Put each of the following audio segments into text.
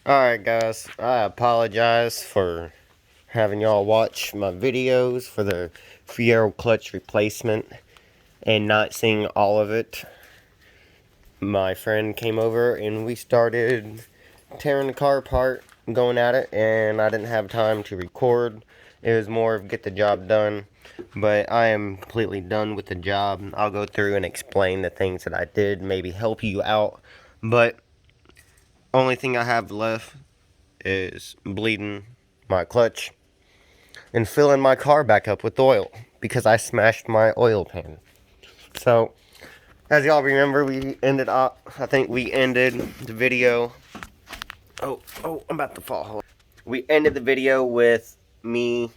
Alright guys, I apologize for having y'all watch my videos for the Fiero Clutch Replacement and not seeing all of it. My friend came over and we started tearing the car apart, going at it, and I didn't have time to record. It was more of get the job done, but I am completely done with the job. I'll go through and explain the things that I did, maybe help you out, but only thing I have left is bleeding my clutch and filling my car back up with oil because I smashed my oil pan. So, as y'all remember, I think we ended the video. I'm about to fall. We ended the video with me,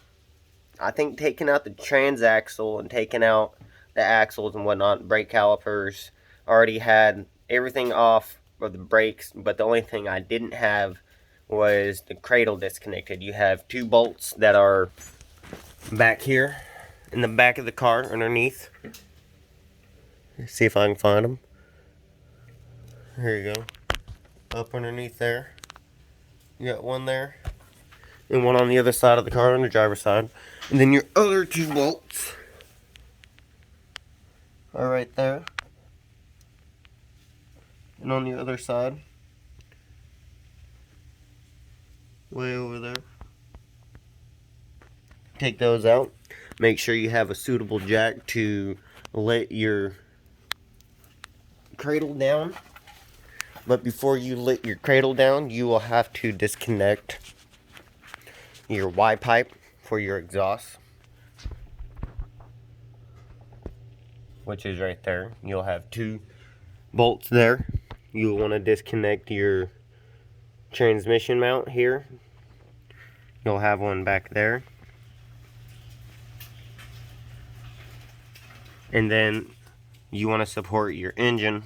I think, taking out the transaxle and taking out the axles and whatnot, brake calipers. Already had everything off of the brakes, but the only thing I didn't have was the cradle disconnected. You have two bolts that are back here in the back of the car underneath. Let's see if I can find them. Here you go. Up underneath there. You got one there. And one on the other side of the car on the driver's side. And then your other two bolts are right there. And on the other side, way over there. Take those out. Make sure you have a suitable jack to let your cradle down. But before you let your cradle down, you will have to disconnect your Y pipe for your exhaust, which is right there. You'll have two bolts there. You'll want to disconnect your transmission mount here. You'll have one back there. And then you want to support your engine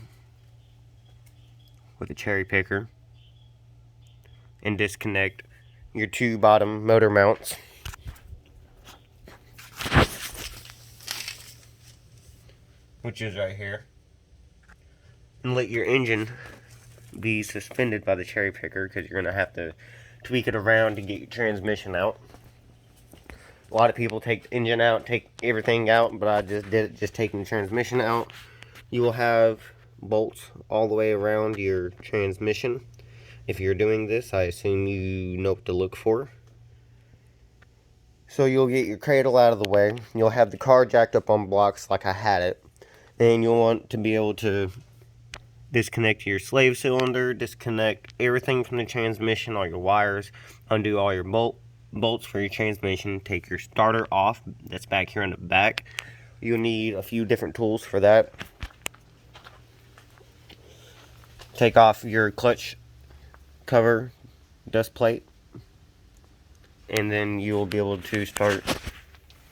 with a cherry picker and disconnect your two bottom motor mounts. Which is right here. And let your engine be suspended by the cherry picker because you're going to have to tweak it around to get your transmission out. A lot of people take the engine out, take everything out, but I just did it just taking the transmission out. You will have bolts all the way around your transmission. If you're doing this, I assume you know what to look for. So you'll get your cradle out of the way. You'll have the car jacked up on blocks like I had it. Then you'll want to be able to disconnect your slave cylinder, disconnect everything from the transmission, all your wires, undo all your bolts for your transmission, take your starter off, that's back here in the back. You'll need a few different tools for that. Take off your clutch cover dust plate, and then you'll be able to start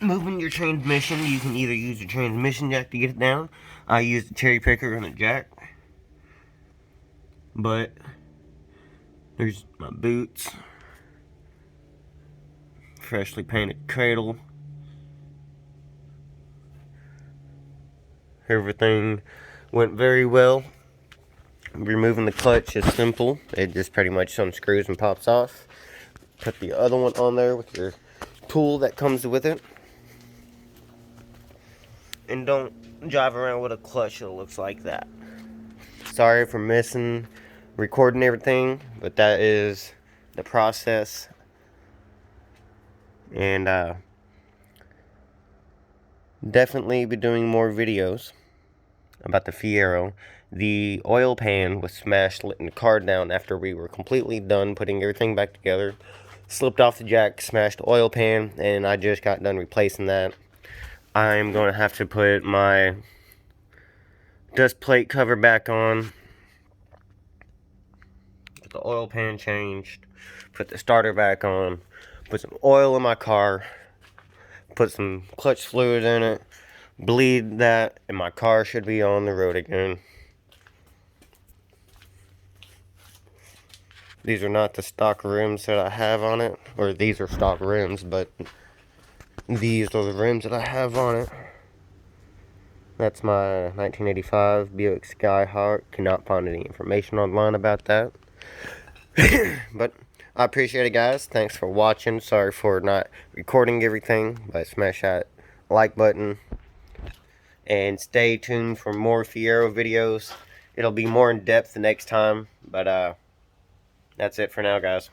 moving your transmission. You can either use the transmission jack to get it down. I use the cherry picker and the jack. But there's my boots, freshly painted cradle. Everything went very well. Removing the clutch is simple. It just pretty much unscrews and pops off. Put the other one on there with your tool that comes with it. And don't drive around with a clutch that looks like that. Sorry for missing recording everything, but that is the process. And definitely be doing more videos about the Fiero. The oil pan was smashed, letting the car down after we were completely done putting everything back together. Slipped off the jack, smashed the oil pan, and I just got done replacing that. I'm going to have to put my dust plate cover back on, get the oil pan changed, put the starter back on, put some oil in my car, put some clutch fluid in it, bleed that, and my car should be on the road again. These are not the stock rims that I have on it, or these are stock rims, but these are the rims that I have on it. That's my 1985 Buick Skyhawk. Cannot find any information online about that. But I appreciate it, guys. Thanks for watching. Sorry for not recording everything, but smash that like button. And stay tuned for more Fiero videos. It'll be more in depth the next time. But that's it for now, guys.